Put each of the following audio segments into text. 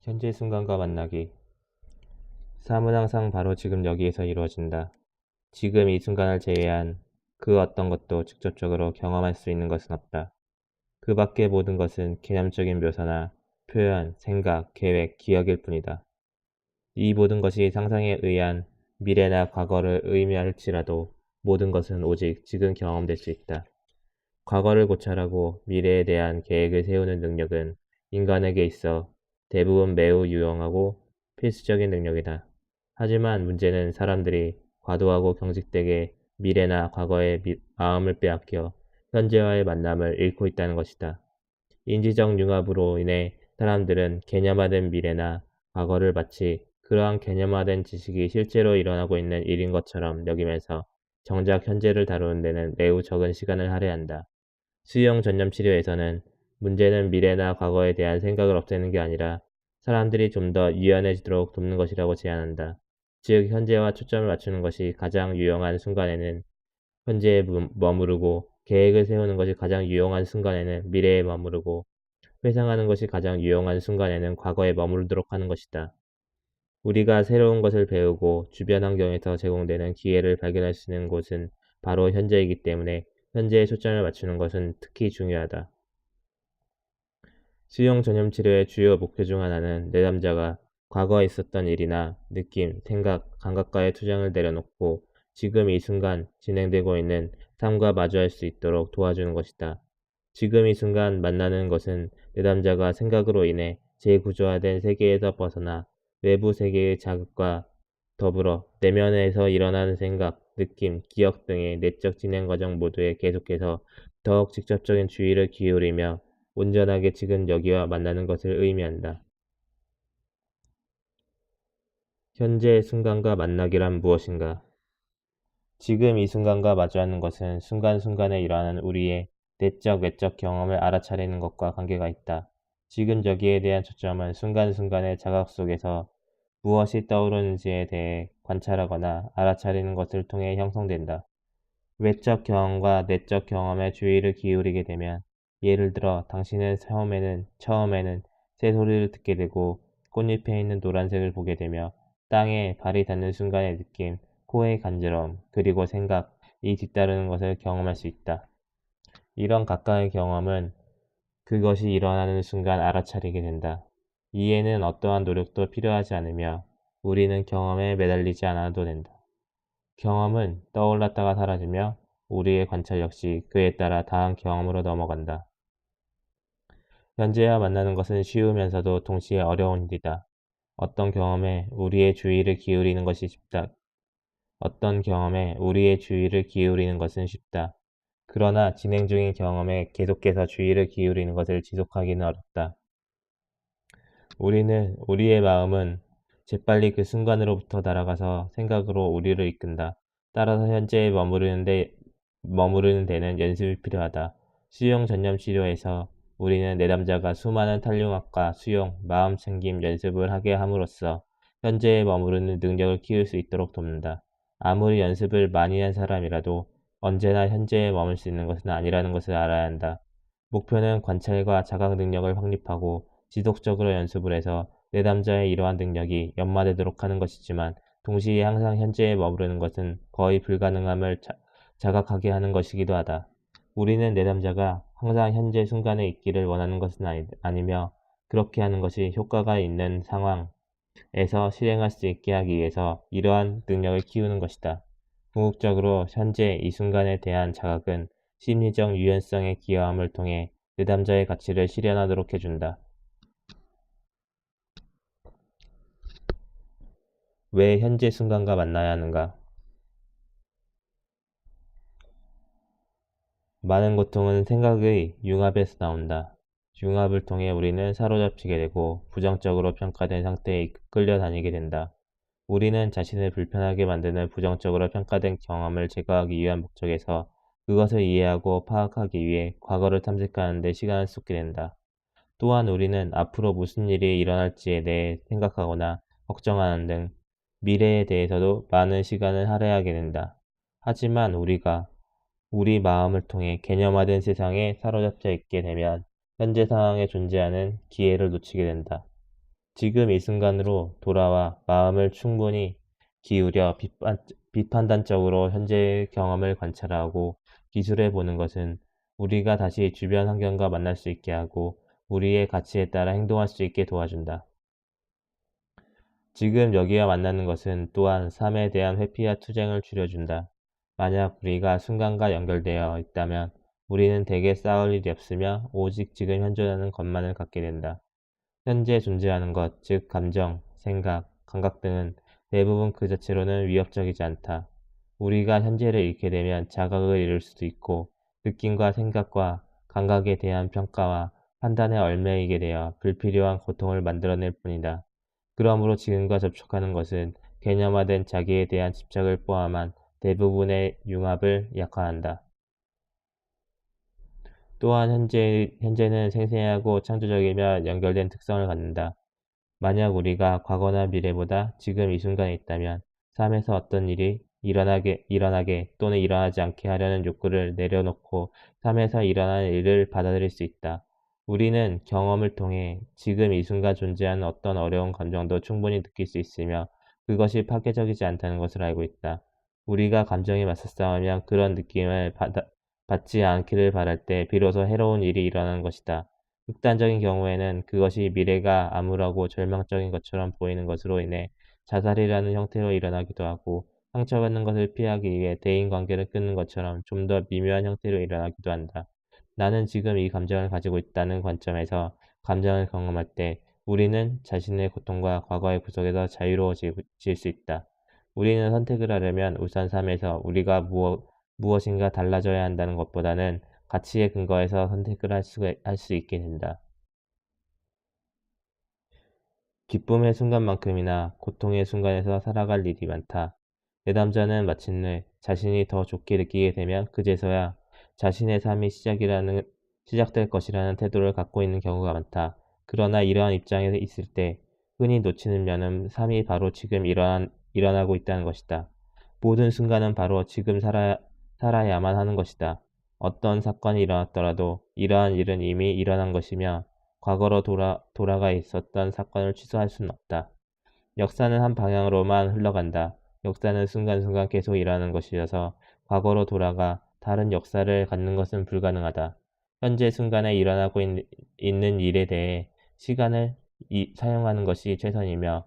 현재 순간과 만나기. 삶은 항상 바로 지금 여기에서 이루어진다. 지금 이 순간을 제외한 그 어떤 것도 직접적으로 경험할 수 있는 것은 없다. 그 밖의 모든 것은 개념적인 묘사나 표현, 생각, 계획, 기억일 뿐이다. 이 모든 것이 상상에 의한 미래나 과거를 의미할지라도 모든 것은 오직 지금 경험될 수 있다. 과거를 고찰하고 미래에 대한 계획을 세우는 능력은 인간에게 있어 대부분 매우 유용하고 필수적인 능력이다. 하지만 문제는 사람들이 과도하고 경직되게 미래나 과거의 마음을 빼앗겨 현재와의 만남을 잃고 있다는 것이다. 인지적 융합으로 인해 사람들은 개념화된 미래나 과거를 마치 그러한 개념화된 지식이 실제로 일어나고 있는 일인 것처럼 여기면서 정작 현재를 다루는 데는 매우 적은 시간을 할애한다. 수용 전념 치료에서는 문제는 미래나 과거에 대한 생각을 없애는 게 아니라 사람들이 좀 더 유연해지도록 돕는 것이라고 제안한다. 즉, 현재와 초점을 맞추는 것이 가장 유용한 순간에는 현재에 머무르고, 계획을 세우는 것이 가장 유용한 순간에는 미래에 머무르고, 회상하는 것이 가장 유용한 순간에는 과거에 머무르도록 하는 것이다. 우리가 새로운 것을 배우고 주변 환경에서 제공되는 기회를 발견할 수 있는 곳은 바로 현재이기 때문에 현재에 초점을 맞추는 것은 특히 중요하다. 수용 전염 치료의 주요 목표 중 하나는 내담자가 과거에 있었던 일이나 느낌, 생각, 감각과의 투쟁을 내려놓고 지금 이 순간 진행되고 있는 삶과 마주할 수 있도록 도와주는 것이다. 지금 이 순간 만나는 것은 내담자가 생각으로 인해 재구조화된 세계에서 벗어나 외부 세계의 자극과 더불어 내면에서 일어나는 생각, 느낌, 기억 등의 내적 진행 과정 모두에 계속해서 더욱 직접적인 주의를 기울이며 온전하게 지금 여기와 만나는 것을 의미한다. 현재 순간과 만나기란 무엇인가? 지금 이 순간과 마주하는 것은 순간순간에 일어나는 우리의 내적, 외적 경험을 알아차리는 것과 관계가 있다. 지금 여기에 대한 초점은 순간순간의 자각 속에서 무엇이 떠오르는지에 대해 관찰하거나 알아차리는 것을 통해 형성된다. 외적 경험과 내적 경험에 주의를 기울이게 되면, 예를 들어 당신은 처음에는 새소리를 듣게 되고 꽃잎에 있는 노란색을 보게 되며 땅에 발이 닿는 순간의 느낌, 코의 간지러움, 그리고 생각, 이 뒤따르는 것을 경험할 수 있다. 이런 각각의 경험은 그것이 일어나는 순간 알아차리게 된다. 이해는 어떠한 노력도 필요하지 않으며 우리는 경험에 매달리지 않아도 된다. 경험은 떠올랐다가 사라지며 우리의 관찰 역시 그에 따라 다음 경험으로 넘어간다. 현재와 만나는 것은 쉬우면서도 동시에 어려운 일이다. 어떤 경험에 우리의 주의를 기울이는 것이 쉽다. 어떤 경험에 우리의 주의를 기울이는 것은 쉽다. 그러나 진행 중인 경험에 계속해서 주의를 기울이는 것을 지속하기는 어렵다. 우리의 마음은 재빨리 그 순간으로부터 날아가서 생각으로 우리를 이끈다. 따라서 현재에 머무르는 데는 연습이 필요하다. 수용 전념 치료에서 우리는 내담자가 수많은 탄력학과 수용, 마음 챙김 연습을 하게 함으로써 현재에 머무르는 능력을 키울 수 있도록 돕는다. 아무리 연습을 많이 한 사람이라도 언제나 현재에 머물 수 있는 것은 아니라는 것을 알아야 한다. 목표는 관찰과 자각 능력을 확립하고 지속적으로 연습을 해서 내담자의 이러한 능력이 연마되도록 하는 것이지만, 동시에 항상 현재에 머무르는 것은 거의 불가능함을 자각하게 하는 것이기도 하다. 우리는 내담자가 항상 현재 순간에 있기를 원하는 것은 아니며, 그렇게 하는 것이 효과가 있는 상황에서 실행할 수 있게 하기 위해서 이러한 능력을 키우는 것이다. 궁극적으로 현재 이 순간에 대한 자각은 심리적 유연성의 기여함을 통해 내담자의 가치를 실현하도록 해준다. 왜 현재 순간과 만나야 하는가? 많은 고통은 생각의 융합에서 나온다. 융합을 통해 우리는 사로잡히게 되고 부정적으로 평가된 상태에 끌려다니게 된다. 우리는 자신을 불편하게 만드는 부정적으로 평가된 경험을 제거하기 위한 목적에서 그것을 이해하고 파악하기 위해 과거를 탐색하는 데 시간을 쏟게 된다. 또한 우리는 앞으로 무슨 일이 일어날지에 대해 생각하거나 걱정하는 등 미래에 대해서도 많은 시간을 할애하게 된다. 하지만 우리가 우리 마음을 통해 개념화된 세상에 사로잡혀 있게 되면 현재 상황에 존재하는 기회를 놓치게 된다. 지금 이 순간으로 돌아와 마음을 충분히 기울여 비판단적으로 현재의 경험을 관찰하고 기술해 보는 것은 우리가 다시 주변 환경과 만날 수 있게 하고 우리의 가치에 따라 행동할 수 있게 도와준다. 지금 여기와 만나는 것은 또한 삶에 대한 회피와 투쟁을 줄여준다. 만약 우리가 순간과 연결되어 있다면 우리는 대개 싸울 일이 없으며 오직 지금 현존하는 것만을 갖게 된다. 현재 존재하는 것, 즉 감정, 생각, 감각 등은 대부분 그 자체로는 위협적이지 않다. 우리가 현재를 잃게 되면 자각을 잃을 수도 있고 느낌과 생각과 감각에 대한 평가와 판단에 얽매이게 되어 불필요한 고통을 만들어낼 뿐이다. 그러므로 지금과 접촉하는 것은 개념화된 자기에 대한 집착을 포함한 대부분의 융합을 약화한다. 또한 현재는 생생하고 창조적이며 연결된 특성을 갖는다. 만약 우리가 과거나 미래보다 지금 이 순간에 있다면 삶에서 어떤 일이 일어나게 또는 일어나지 않게 하려는 욕구를 내려놓고 삶에서 일어나는 일을 받아들일 수 있다. 우리는 경험을 통해 지금 이 순간 존재하는 어떤 어려운 감정도 충분히 느낄 수 있으며 그것이 파괴적이지 않다는 것을 알고 있다. 우리가 감정에 맞서 싸우면 그런 느낌을 받지 않기를 바랄 때 비로소 해로운 일이 일어나는 것이다. 극단적인 경우에는 그것이 미래가 암울하고 절망적인 것처럼 보이는 것으로 인해 자살이라는 형태로 일어나기도 하고 상처받는 것을 피하기 위해 대인관계를 끊는 것처럼 좀 더 미묘한 형태로 일어나기도 한다. 나는 지금 이 감정을 가지고 있다는 관점에서 감정을 경험할 때 우리는 자신의 고통과 과거의 구속에서 자유로워질 수 있다. 우리는 선택을 하려면 우선 삶에서 우리가 무엇인가 달라져야 한다는 것보다는 가치에 근거해서 선택을 할 수 있게 된다. 기쁨의 순간만큼이나 고통의 순간에서 살아갈 일이 많다. 내담자는 마침내 자신이 더 좋게 느끼게 되면 그제서야 자신의 삶이 시작될 것이라는 태도를 갖고 있는 경우가 많다. 그러나 이러한 입장에 있을 때 흔히 놓치는 면은 삶이 바로 지금 일어나고 있다는 것이다. 모든 순간은 바로 지금 살아야만 하는 것이다. 어떤 사건이 일어났더라도 이러한 일은 이미 일어난 것이며 과거로 돌아가 있었던 사건을 취소할 수는 없다. 역사는 한 방향으로만 흘러간다. 역사는 순간순간 계속 일어나는 것이어서 과거로 돌아가 다른 역사를 갖는 것은 불가능하다. 현재 순간에 일어나고 있는 일에 대해 시간을 사용하는 것이 최선이며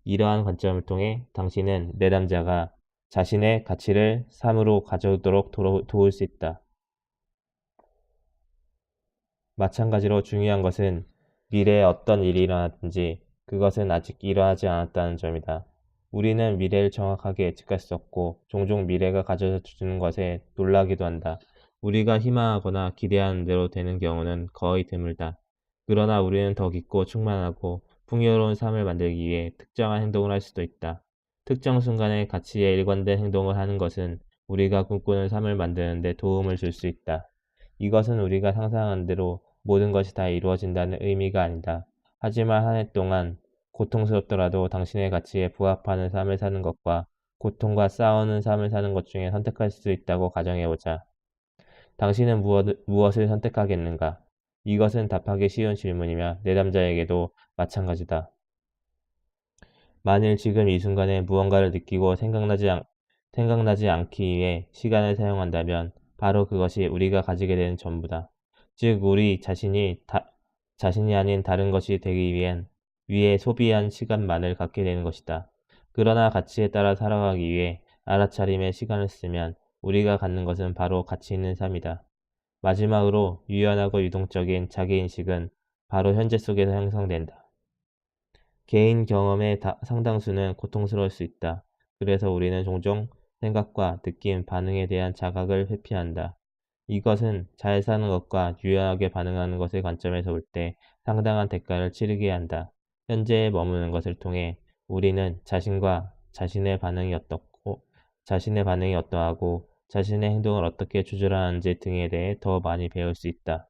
이러한 관점을 통해 당신은 내담자가 자신의 가치를 삶으로 가져오도록 도울 수 있다. 마찬가지로 중요한 것은 미래에 어떤 일이 일어났든지 그것은 아직 일어나지 않았다는 점이다. 우리는 미래를 정확하게 예측할 수 없고 종종 미래가 가져다 주는 것에 놀라기도 한다. 우리가 희망하거나 기대하는 대로 되는 경우는 거의 드물다. 그러나 우리는 더 깊고 충만하고 풍요로운 삶을 만들기 위해 특정한 행동을 할 수도 있다. 특정 순간의 가치에 일관된 행동을 하는 것은 우리가 꿈꾸는 삶을 만드는 데 도움을 줄 수 있다. 이것은 우리가 상상한 대로 모든 것이 다 이루어진다는 의미가 아니다. 하지만 한 해 동안 고통스럽더라도 당신의 가치에 부합하는 삶을 사는 것과 고통과 싸우는 삶을 사는 것 중에 선택할 수 있다고 가정해보자. 당신은 무엇을 선택하겠는가? 이것은 답하기 쉬운 질문이며 내담자에게도 마찬가지다. 만일 지금 이 순간에 무언가를 느끼고 생각나지 않기 위해 시간을 사용한다면 바로 그것이 우리가 가지게 되는 전부다. 즉, 우리 자신이 아닌 다른 것이 되기 위해 소비한 시간만을 갖게 되는 것이다. 그러나 가치에 따라 살아가기 위해 알아차림의 시간을 쓰면 우리가 갖는 것은 바로 가치 있는 삶이다. 마지막으로 유연하고 유동적인 자기인식은 바로 현재 속에서 형성된다. 개인 경험의 상당수는 고통스러울 수 있다. 그래서 우리는 종종 생각과 느낌, 반응에 대한 자각을 회피한다. 이것은 잘 사는 것과 유연하게 반응하는 것의 관점에서 볼 때 상당한 대가를 치르게 한다. 현재에 머무는 것을 통해 우리는 자신의 반응이 어떠하고 자신의 행동을 어떻게 조절하는지 등에 대해 더 많이 배울 수 있다.